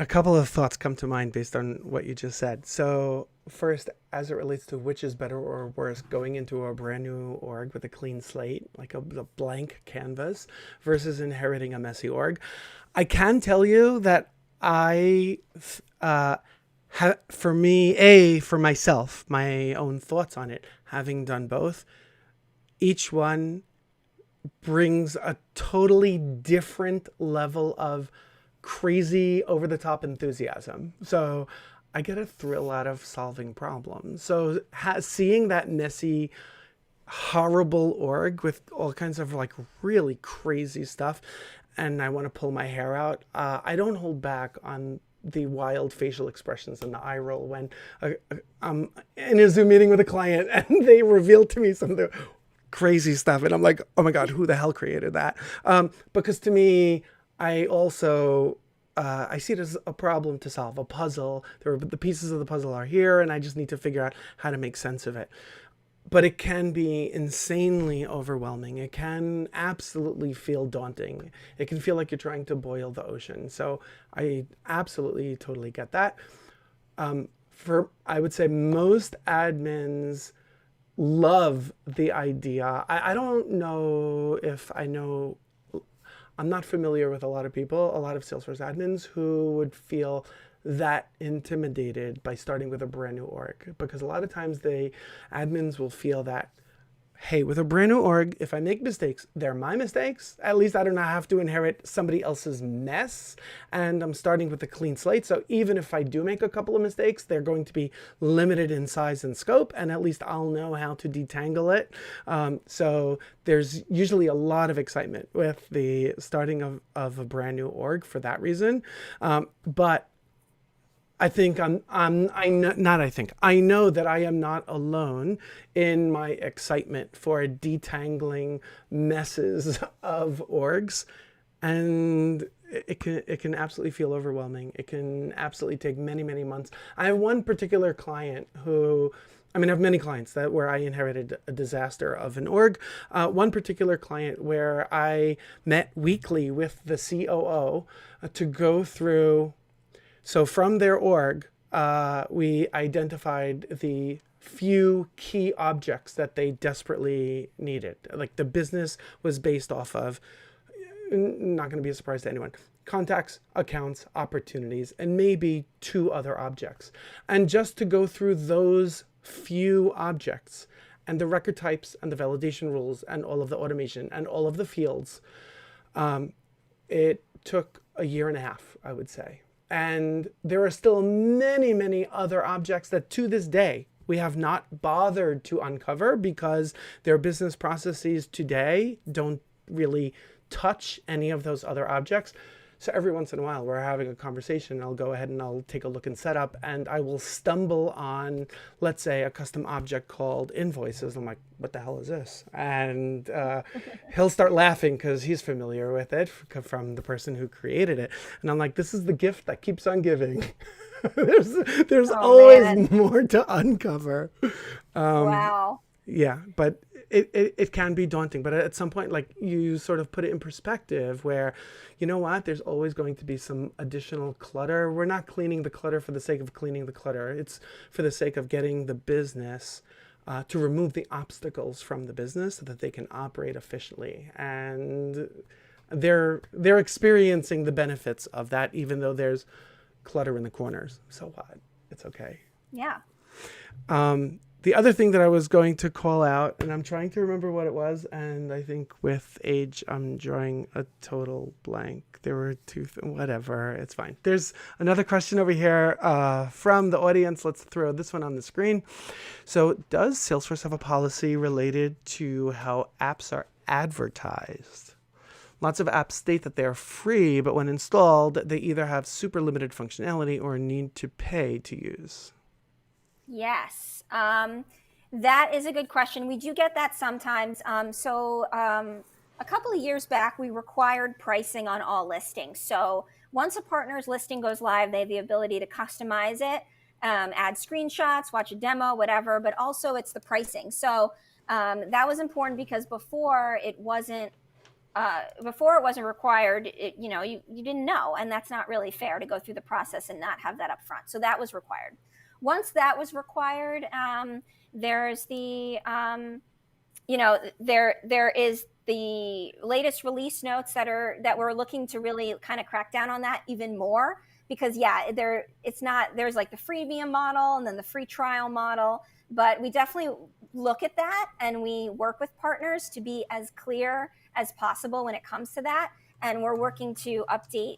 couple of thoughts come to mind based on what you just said. So first, as it relates to which is better or worse, going into a brand new org with a clean slate, like a blank canvas, versus inheriting a messy org, I can tell you that for myself, my own thoughts on it, having done both, each one brings a totally different level of crazy over-the-top enthusiasm. So I get a thrill out of solving problems. So seeing that messy, horrible org with all kinds of like really crazy stuff, and I want to pull my hair out, I don't hold back on the wild facial expressions and the eye roll when I'm in a Zoom meeting with a client and they reveal to me some of the crazy stuff. And I'm like, oh my God, who the hell created that? Because to me, I also, I see it as a problem to solve, a puzzle. The pieces of the puzzle are here, and I just need to figure out how to make sense of it. But it can be insanely overwhelming. It can absolutely feel daunting. It can feel like you're trying to boil the ocean. So I absolutely, totally get that. I would say most admins love the idea. I don't know if I know, I'm not familiar with a lot of people, a lot of Salesforce admins who would feel that intimidated by starting with a brand new org, because a lot of times admins will feel that, hey, with a brand new org, if I make mistakes, they're my mistakes. At least I don't have to inherit somebody else's mess, and I'm starting with a clean slate. So even if I do make a couple of mistakes, they're going to be limited in size and scope, and at least I'll know how to detangle it. So there's usually a lot of excitement with the starting of a brand new org for that reason. But I think I know that I am not alone in my excitement for detangling messes of orgs, and it can absolutely feel overwhelming. It can absolutely take many, many months. I have one particular client I have many clients where I inherited a disaster of an org. One particular client where I met weekly with the COO to go through. So from their org, we identified the few key objects that they desperately needed. Like the business was based off of, not going to be a surprise to anyone, contacts, accounts, opportunities, and maybe 2 other objects. And just to go through those few objects and the record types and the validation rules and all of the automation and all of the fields, it took a year and a half, I would say. And there are still many, many other objects that to this day we have not bothered to uncover because their business processes today don't really touch any of those other objects. So every once in a while we're having a conversation, I'll go ahead and I'll take a look in setup, and I will stumble on, let's say, a custom object called invoices. I'm like, what the hell is this? And he'll start laughing because he's familiar with it from the person who created it. And I'm like, this is the gift that keeps on giving. there's always more to uncover. Wow. Yeah, but it can be daunting, but at some point, like, you sort of put it in perspective where, you know what, there's always going to be some additional clutter. We're not cleaning the clutter for the sake of cleaning the clutter. It's for the sake of getting the business to remove the obstacles from the business so that they can operate efficiently. And they're experiencing the benefits of that, even though there's clutter in the corners. So what? It's okay. Yeah. The other thing that I was going to call out, and I'm trying to remember what it was, and I think with age, I'm drawing a total blank. There were whatever, it's fine. There's another question over here from the audience. Let's throw this one on the screen. So does Salesforce have a policy related to how apps are advertised? Lots of apps state that they're free, but when installed, they either have super limited functionality or need to pay to use. Yes. That is a good question. We do get that sometimes. A couple of years back, we required pricing on all listings. So once a partner's listing goes live, they have the ability to customize it, add screenshots, watch a demo, whatever, but also it's the pricing. So that was important because before it wasn't required, you didn't know, and that's not really fair to go through the process and not have that up front. So that was required. Once that was required, there's the, there is the latest release notes that we're looking to really kind of crack down on that even more, because there's like the freemium model and then the free trial model, but we definitely look at that and we work with partners to be as clear as possible when it comes to that. And we're working to update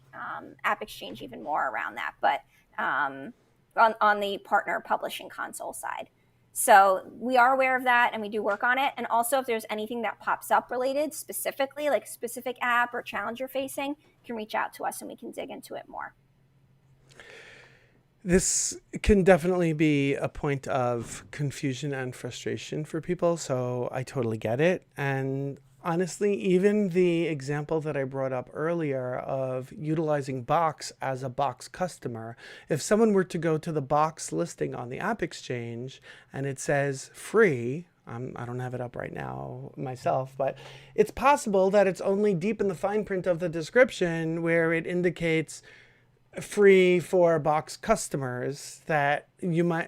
AppExchange even more around that. But on the partner publishing console side. So we are aware of that and we do work on it. And also if there's anything that pops up related specifically, like a specific app or challenge you're facing, you can reach out to us and we can dig into it more. This can definitely be a point of confusion and frustration for people. So I totally get it. And honestly, even the example that I brought up earlier of utilizing Box as a Box customer, if someone were to go to the Box listing on the AppExchange and it says free, I don't have it up right now myself, but it's possible that it's only deep in the fine print of the description where it indicates free for Box customers that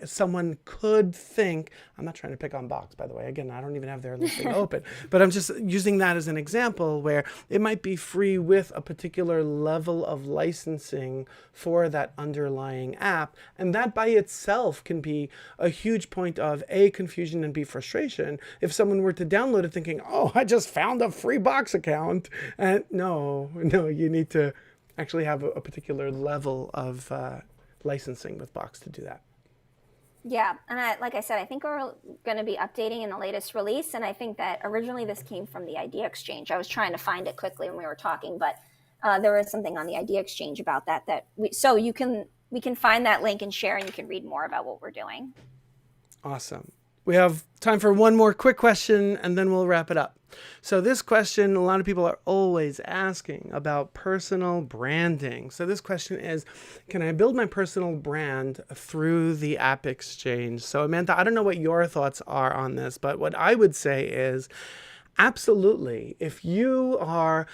someone could think. I'm not trying to pick on Box, by the way. Again, I don't even have their listing open, but I'm just using that as an example where it might be free with a particular level of licensing for that underlying app. And that by itself can be a huge point of confusion and B, frustration. If someone were to download it thinking, oh, I just found a free Box account. And no, you need to actually have a particular level of licensing with Box to do that. Yeah, and like I said, I think we're going to be updating in the latest release, and I think that originally this came from the AppExchange. I was trying to find it quickly when we were talking, but there was something on the AppExchange about that we can find that link and share, and you can read more about what we're doing. Awesome. We have time for one more quick question, and then we'll wrap it up. So this question, a lot of people are always asking about personal branding. So this question is, can I build my personal brand through the AppExchange? So Amanda, I don't know what your thoughts are on this, but what I would say is absolutely. If you are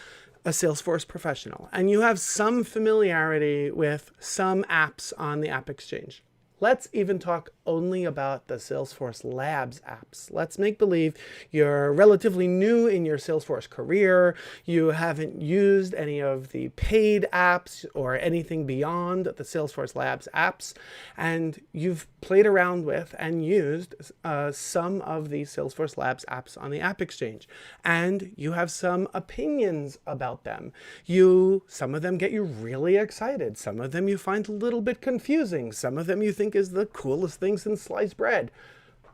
a Salesforce professional and you have some familiarity with some apps on the AppExchange, let's even talk only about the Salesforce Labs apps. Let's make believe you're relatively new in your Salesforce career. You haven't used any of the paid apps or anything beyond the Salesforce Labs apps, and you've played around with and used some of the Salesforce Labs apps on the AppExchange, and you have some opinions about them. Some of them get you really excited. Some of them you find a little bit confusing. Some of them you think is the coolest thing since sliced bread.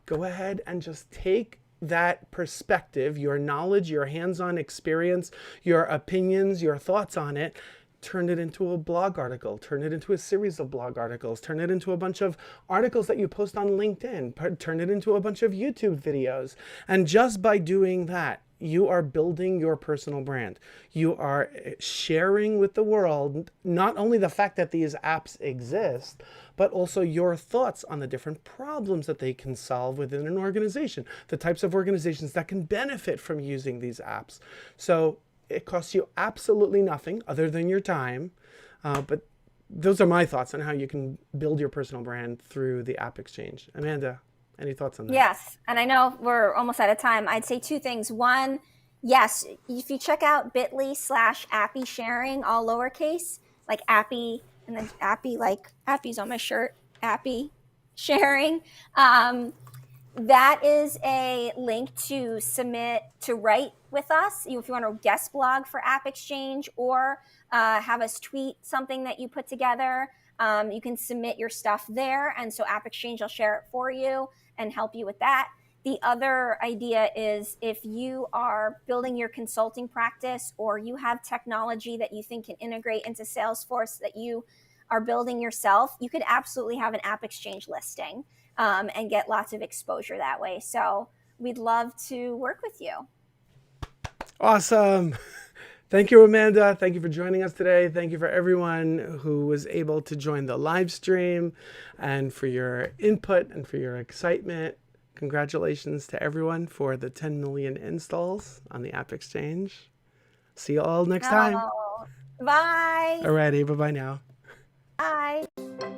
Go ahead and just take that perspective, your knowledge, your hands-on experience, your opinions, your thoughts on it, turn it into a blog article, turn it into a series of blog articles, turn it into a bunch of articles that you post on LinkedIn, turn it into a bunch of YouTube videos. And just by doing that, you are building your personal brand. You are sharing with the world not only the fact that these apps exist, but also your thoughts on the different problems that they can solve within an organization, the types of organizations that can benefit from using these apps. So it costs you absolutely nothing other than your time. But those are my thoughts on how you can build your personal brand through the AppExchange. Amanda, any thoughts on that? Yes, and I know we're almost out of time. I'd say two things. One, yes, if you check out bit.ly/appy sharing, all lowercase, like appy, and then appy, like appy's on my shirt, appy sharing. that is a link to submit to write with us. If you want to guest blog for AppExchange or have us tweet something that you put together, you can submit your stuff there. And so AppExchange will share it for you and help you with that. The other idea is if you are building your consulting practice or you have technology that you think can integrate into Salesforce that you are building yourself, you could absolutely have an AppExchange listing and get lots of exposure that way. So we'd love to work with you. Awesome. Thank you, Amanda. Thank you for joining us today. Thank you for everyone who was able to join the live stream and for your input and for your excitement. Congratulations to everyone for the 10 million installs on the AppExchange. See you all next time. Bye. Alrighty, bye-bye now. Bye.